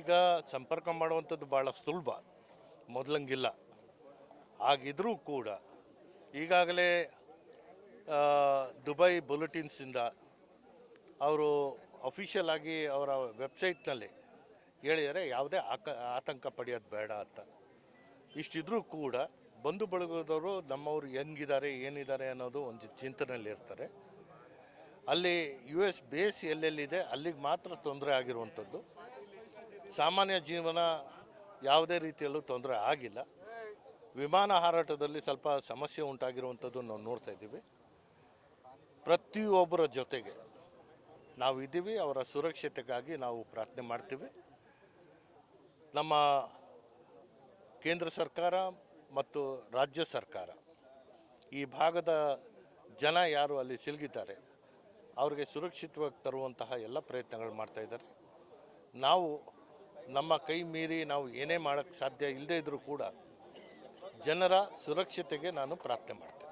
ಈಗ ಸಂಪರ್ಕ ಮಾಡುವಂಥದ್ದು ಭಾಳ ಸುಲಭ, ಮೊದಲಂಗಿಲ್ಲ. ಆಗಿದ್ರೂ ಕೂಡ ಈಗಾಗಲೇ ದುಬೈ ಬುಲೆಟಿನ್ಸಿಂದ ಅವರು ಅಫಿಷಿಯಲ್ ಆಗಿ ಅವರ ವೆಬ್ಸೈಟ್ನಲ್ಲಿ ಹೇಳಿದರೆ ಯಾವುದೇ ಆತಂಕ ಪಡೆಯೋದು ಬೇಡ ಅಂತ. ಇಷ್ಟಿದ್ರೂ ಕೂಡ ಬಂಧು ಬಳಗದವರು ನಮ್ಮವರು ಹೆಂಗಿದ್ದಾರೆ ಏನಿದ್ದಾರೆ ಅನ್ನೋದು ಒಂದು ಚಿಂತನೆಯಲ್ಲಿ ಇರ್ತಾರೆ. ಅಲ್ಲಿ US ಬೇಸ್ ಎಲ್ಲೆಲ್ಲಿದೆ ಅಲ್ಲಿಗೆ ಮಾತ್ರ ತೊಂದರೆ ಆಗಿರುವಂಥದ್ದು. ಸಾಮಾನ್ಯ ಜೀವನ ಯಾವುದೇ ರೀತಿಯಲ್ಲೂ ತೊಂದರೆ ಆಗಿಲ್ಲ. ವಿಮಾನ ಹಾರಾಟದಲ್ಲಿ ಸ್ವಲ್ಪ ಸಮಸ್ಯೆ ಉಂಟಾಗಿರುವಂಥದ್ದು ನಾವು ನೋಡ್ತಾ ಇದ್ದೀವಿ. ಪ್ರತಿಯೊಬ್ಬರ ಜೊತೆಗೆ ನಾವು ಇದ್ದೀವಿ. ಅವರ ಸುರಕ್ಷತೆಗಾಗಿ ನಾವು ಪ್ರಾರ್ಥನೆ ಮಾಡ್ತೀವಿ. ನಮ್ಮ ಕೇಂದ್ರ ಸರ್ಕಾರ ಮತ್ತು ರಾಜ್ಯ ಸರ್ಕಾರ ಈ ಭಾಗದ ಜನ ಯಾರು ಅಲ್ಲಿ ಸಿಲುಕಿದ್ದಾರೆ ಅವ್ರಿಗೆ ಸುರಕ್ಷಿತವಾಗಿ ತರುವಂತಹ ಎಲ್ಲ ಪ್ರಯತ್ನಗಳು ಮಾಡ್ತಾ ಇದ್ದಾರೆ. ನಾವು ನಮ್ಮ ಕೈ ಮೀರಿ ನಾವು ಏನೇ ಮಾಡೋಕ್ಕೆ ಸಾಧ್ಯ ಇಲ್ಲದೇ ಇದ್ದರೂ ಕೂಡ ಜನರ ಸುರಕ್ಷತೆಗೆ ನಾನು ಪ್ರಾರ್ಥನೆ ಮಾಡ್ತೇನೆ.